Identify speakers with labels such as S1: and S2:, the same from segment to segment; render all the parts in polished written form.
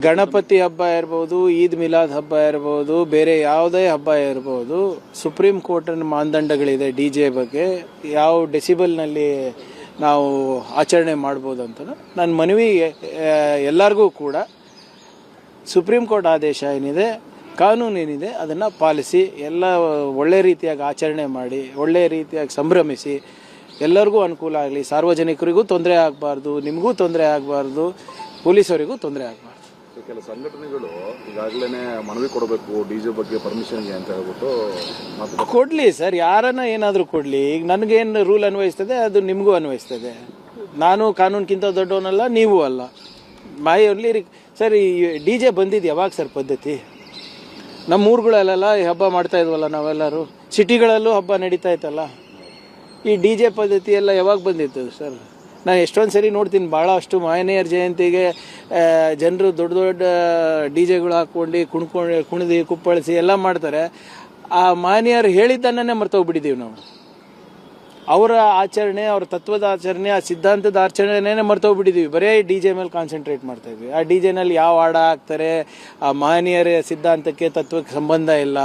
S1: ಗಣಪತಿ ಹಬ್ಬ ಇರ್ಬೋದು, ಈದ್ ಮಿಲಾದ್ ಹಬ್ಬ ಇರ್ಬೋದು, ಬೇರೆ ಯಾವುದೇ ಹಬ್ಬ ಇರ್ಬೋದು, ಸುಪ್ರೀಂ ಕೋರ್ಟಿನ ಮಾನದಂಡಗಳಿದೆ ಡಿ ಜೆ ಬಗ್ಗೆ. ಯಾವ ಡೆಸಿಬಲ್ನಲ್ಲಿ ನಾವು ಆಚರಣೆ ಮಾಡ್ಬೋದು ಅಂತ ನನ್ನ ಮನವಿ ಎಲ್ಲರಿಗೂ ಕೂಡ. ಸುಪ್ರೀಂ ಕೋರ್ಟ್ ಆದೇಶ ಏನಿದೆ, ಕಾನೂನು ಏನಿದೆ, ಅದನ್ನು ಪಾಲಿಸಿ ಎಲ್ಲ ಒಳ್ಳೆ ರೀತಿಯಾಗಿ ಆಚರಣೆ ಮಾಡಿ, ಒಳ್ಳೆಯ ರೀತಿಯಾಗಿ ಸಂಭ್ರಮಿಸಿ, ಎಲ್ಲರಿಗೂ ಅನುಕೂಲ ಆಗಲಿ. ಸಾರ್ವಜನಿಕರಿಗೂ ತೊಂದರೆ ಆಗಬಾರ್ದು, ನಿಮಗೂ ತೊಂದರೆ ಆಗಬಾರ್ದು, ಪೊಲೀಸರಿಗೂ ತೊಂದರೆ ಆಗಬಾರ್ದು.
S2: ಕೆಲ ಸಂಘಟನೆಗಳು ಈಗಾಗಲೇ ಮನವಿ ಕೊಡಬೇಕು ಡಿಜೆ ಬಗ್ಗೆ ಪರ್ಮಿಷನ್ಗೆ ಅಂತ ಹೇಳ್ಬಿಟ್ಟು
S1: ಕೊಡ್ಲಿ ಸರ್, ಯಾರನ್ನ ಏನಾದರೂ ಕೊಡ್ಲಿ. ಈಗ ನನಗೇನು ರೂಲ್ ಅನ್ವಯಿಸ್ತದೆ ಅದು ನಿಮಗೂ ಅನ್ವಯಿಸ್ತದೆ. ನಾನು ಕಾನೂನಿಗಿಂತ ದೊಡ್ಡವನಲ್ಲ, ನೀವು ಅಲ್ಲ. My only sir. ಈ ಡಿ ಜೆ ಬಂದಿದ್ದು ಯಾವಾಗ ಸರ್ ಪದ್ಧತಿ? ನಮ್ಮ ಊರುಗಳಲ್ಲೆಲ್ಲ ಈ ಹಬ್ಬ ಮಾಡ್ತಾ ಇದ್ವಲ್ಲ ನಾವೆಲ್ಲರೂ, ಸಿಟಿಗಳಲ್ಲೂ ಹಬ್ಬ ನಡೀತಾ ಇತ್ತಲ್ಲ. ಈ ಡಿ ಜೆ ಪದ್ಧತಿ ಎಲ್ಲ ಯಾವಾಗ ಬಂದಿತ್ತು ಸರ್? ನಾನು ಎಷ್ಟೊಂದು ಸರಿ ನೋಡ್ತೀನಿ, ಭಾಳಷ್ಟು ಮಹನೀಯರ ಜಯಂತಿಗೆ ಜನರು ದೊಡ್ಡ ದೊಡ್ಡ ಡಿ ಜೆಗಳು ಹಾಕ್ಕೊಂಡು ಕುಣಿದು ಕುಪ್ಪಳಿಸಿ ಎಲ್ಲ ಮಾಡ್ತಾರೆ. ಆ ಮಹನೀಯರು ಹೇಳಿದ್ದನ್ನೇ ಮರ್ತೋಗ್ಬಿಟ್ಟಿದ್ದೀವಿ ನಾವು. ಅವರ ಆಚರಣೆ, ಅವ್ರ ತತ್ವದ ಆಚರಣೆ, ಆ ಸಿದ್ಧಾಂತದ ಆಚರಣೆನೇ ಮರ್ತೋಗ್ಬಿಟ್ಟಿದ್ದೀವಿ. ಬರೀ ಡಿ ಜೆ ಮೇಲೆ ಕಾನ್ಸಂಟ್ರೇಟ್ ಮಾಡ್ತಾ ಇದ್ವಿ. ಆ ಡಿ ಜೆನಲ್ಲಿ ಯಾವ ಹಾಡ ಹಾಕ್ತಾರೆ, ಆ ಮಹನೀಯರ ಸಿದ್ಧಾಂತಕ್ಕೆ, ತತ್ವಕ್ಕೆ ಸಂಬಂಧ ಇಲ್ಲ.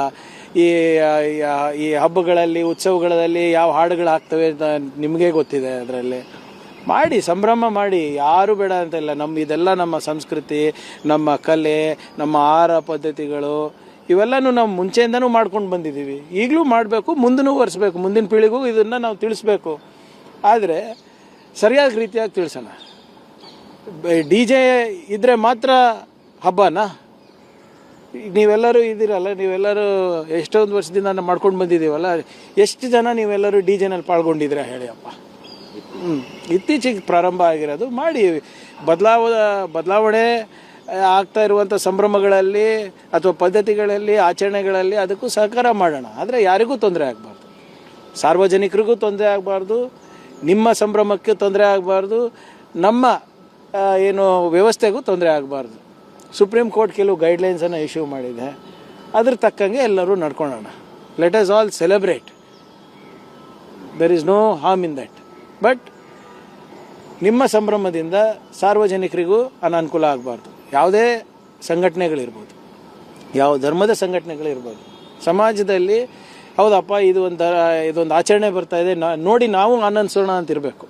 S1: ಈ ಹಬ್ಬಗಳಲ್ಲಿ, ಉತ್ಸವಗಳಲ್ಲಿ ಯಾವ ಹಾಡುಗಳು ಆಗ್ತವೆ ನಿಮಗೆ ಗೊತ್ತಿದೆ. ಅದರಲ್ಲಿ ಮಾಡಿ ಸಂಭ್ರಮ ಮಾಡಿ, ಯಾರು ಬೇಡ ಅಂತ ಇಲ್ಲ. ಇದೆಲ್ಲ ನಮ್ಮ ಸಂಸ್ಕೃತಿ, ನಮ್ಮ ಕಲೆ, ನಮ್ಮ ಆಹಾರ ಪದ್ಧತಿಗಳು, ಇವೆಲ್ಲನೂ ನಾವು ಮುಂಚೆಯಿಂದನೂ ಮಾಡ್ಕೊಂಡು ಬಂದಿದ್ದೀವಿ. ಈಗಲೂ ಮಾಡಬೇಕು, ಮುಂದೂ ಒರೆಸ್ಬೇಕು. ಮುಂದಿನ ಪೀಳಿಗೆಗೂ ಇದನ್ನು ನಾವು ತಿಳಿಸ್ಬೇಕು. ಆದರೆ ಸರಿಯಾದ ರೀತಿಯಾಗಿ ತಿಳಿಸೋಣ. ಡಿ ಜೆ ಇದ್ದರೆ ಮಾತ್ರ ಹಬ್ಬನಾ? ನೀವೆಲ್ಲರೂ ಇದ್ದೀರಲ್ಲ, ನೀವೆಲ್ಲರೂ ಎಷ್ಟೊಂದು ವರ್ಷದಿಂದ ಮಾಡ್ಕೊಂಡು ಬಂದಿದ್ದೀವಲ್ಲ, ಎಷ್ಟು ಜನ ನೀವೆಲ್ಲರೂ ಡಿ ಜೆನಲ್ಲಿ ಪಾಲ್ಗೊಂಡಿದ್ದೀರಾ ಹೇಳಿ ಅಪ್ಪ? ಇತ್ತೀಚೆಗೆ ಪ್ರಾರಂಭ ಆಗಿರೋದು. ಮಾಡಿ, ಬದಲಾವಣೆ ಆಗ್ತಾ ಇರುವಂಥ ಸಂಭ್ರಮಗಳಲ್ಲಿ ಅಥವಾ ಪದ್ಧತಿಗಳಲ್ಲಿ, ಆಚರಣೆಗಳಲ್ಲಿ ಅದಕ್ಕೂ ಸಹಕಾರ ಮಾಡೋಣ. ಆದರೆ ಯಾರಿಗೂ ತೊಂದರೆ ಆಗಬಾರ್ದು, ಸಾರ್ವಜನಿಕರಿಗೂ ತೊಂದರೆ ಆಗಬಾರ್ದು, ನಿಮ್ಮ ಸಂಭ್ರಮಕ್ಕೆ ತೊಂದರೆ ಆಗಬಾರ್ದು, ನಮ್ಮ ಏನು ವ್ಯವಸ್ಥೆಗೂ ತೊಂದರೆ ಆಗಬಾರ್ದು. ಸುಪ್ರೀಂ ಕೋರ್ಟ್ ಕೆಲವು ಗೈಡ್ಲೈನ್ಸನ್ನು ಇಶ್ಯೂ ಮಾಡಿದೆ. ಅದ್ರ ತಕ್ಕಂಗೆ ಎಲ್ಲರೂ ನಡ್ಕೊಳ್ಳೋಣ. Let us all celebrate. There is no harm in that. But ನಿಮ್ಮ ಸಂಭ್ರಮದಿಂದ ಸಾರ್ವಜನಿಕರಿಗೂ ಅನಾನುಕೂಲ ಆಗಬಾರ್ದು. ಯಾವುದೇ ಸಂಘಟನೆಗಳಿರ್ಬೋದು, ಯಾವ ಧರ್ಮದ ಸಂಘಟನೆಗಳಿರ್ಬೋದು, ಸಮಾಜದಲ್ಲಿ ಹೌದಪ್ಪ ಇದೊಂದು ಆಚರಣೆ ಬರ್ತಾ ಇದೆ, ನೋಡಿ ನಾವು ಆನಂದಿಸೋಣ ಅಂತಿರಬೇಕು.